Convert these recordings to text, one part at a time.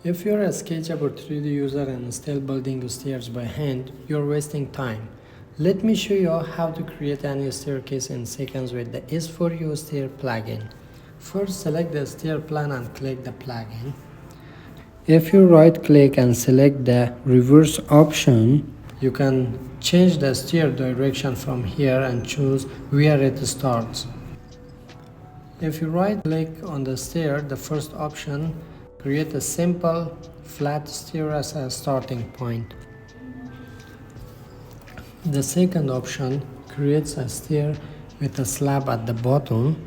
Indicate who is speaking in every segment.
Speaker 1: If you're a SketchUp or 3D user and still building stairs by hand, you're wasting time. Let me show you how to create a new staircase in seconds with the S4U Stair plugin. First, select the stair plan and click the plugin. If you right click and select the reverse option, you can change the stair direction from here and choose where it starts. If you right click on the stair, the first option, create a simple flat stair as a starting point. The second option creates a stair with a slab at the bottom.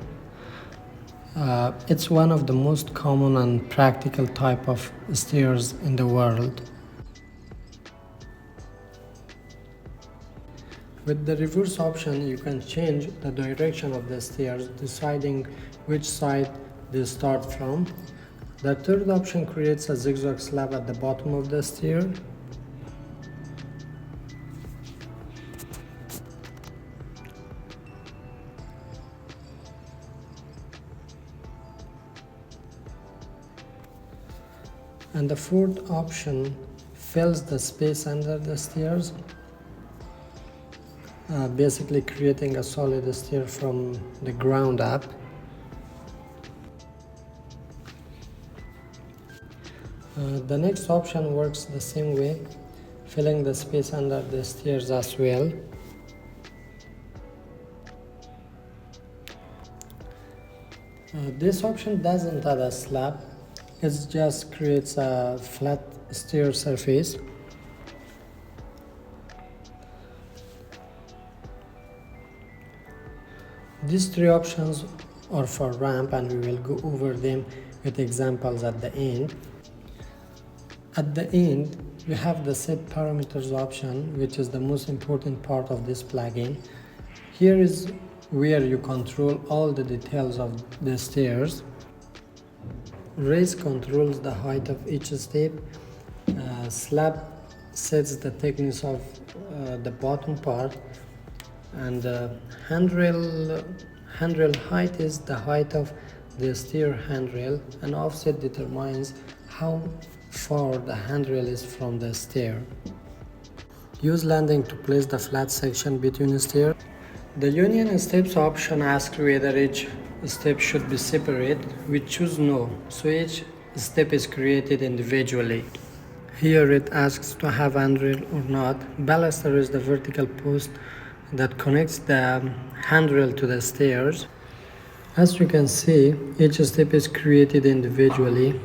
Speaker 1: It's one of the most common and practical type of stairs in the world. With the reverse option, you can change the direction of the stairs, deciding which side they start from. The third option creates a zigzag slab at the bottom of the stair. And the fourth option fills the space under the stairs, basically creating a solid stair from the ground up. The next option works the same way, filling the space under the stairs as well. This option doesn't add a slab, it just creates a flat stair surface. These three options are for ramp, and we will go over them with examples at the end. At the end, we have the set parameters option, which is the most important part of this plugin. Here is where you control all the details of the stairs. Raise controls the height of each step. Slab sets the thickness of the bottom part, and handrail height is the height of the stair handrail, and offset determines how far the handrail is from the stair. Use landing to place the flat section between the stair. The union steps option asks whether each step should be separate. We choose no, so each step is created individually. Here it asks to have handrail or not. Baluster is the vertical post that connects the handrail to the stairs. As you can see, each step is created individually.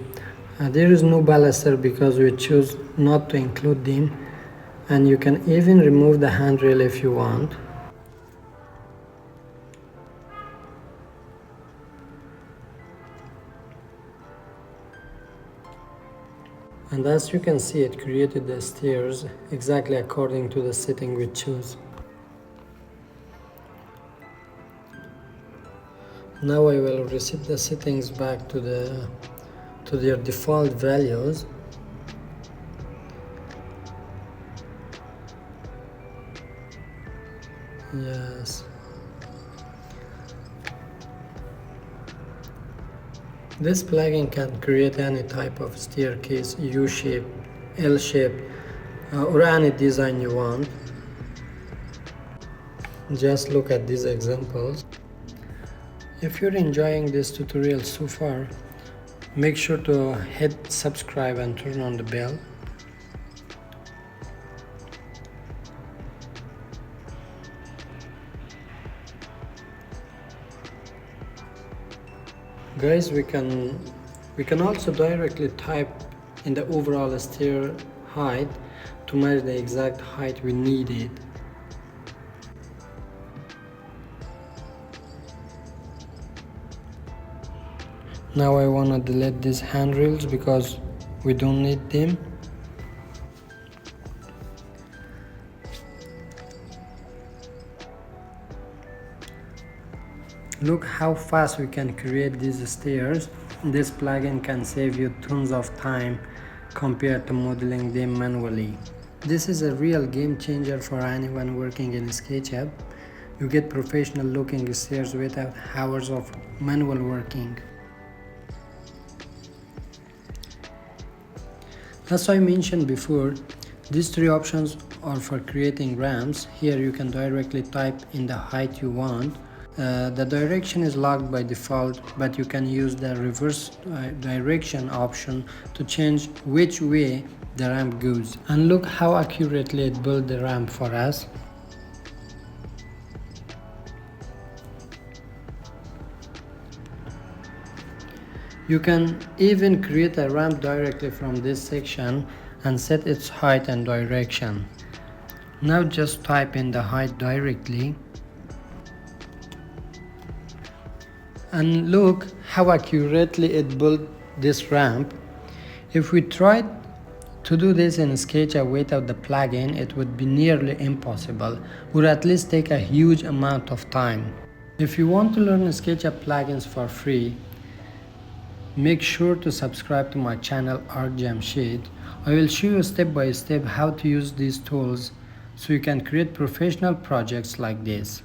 Speaker 1: There is no baluster because we choose not to include them, and you can even remove the handrail if you want. And as you can see, it created the stairs exactly according to the setting we choose. Now I will reset the settings back to their default values. Yes. This plugin can create any type of staircase, U-shape, L-shape, or any design you want. Just look at these examples. If you're enjoying this tutorial so far, make sure to hit subscribe and turn on the bell. Guys, we can also directly type in the overall stair height to match the exact height we needed. Now I want to delete these handrails because we don't need them. Look how fast we can create these stairs. This plugin can save you tons of time compared to modeling them manually. This is a real game changer for anyone working in SketchUp. You get professional looking stairs without hours of manual working. As I mentioned before, these three options are for creating ramps. Here you can directly type in the height you want. The direction is locked by default, but you can use the reverse direction option to change which way the ramp goes. And look how accurately it built the ramp for us. You can even create a ramp directly from this section and set its height and direction. Now just type in the height directly. And look how accurately it built this ramp. If we tried to do this in SketchUp without the plugin, it would be nearly impossible, or at least take a huge amount of time. If you want to learn SketchUp plugins for free, make sure to subscribe to my channel ArtJamshed. I will show you step by step how to use these tools so you can create professional projects like this.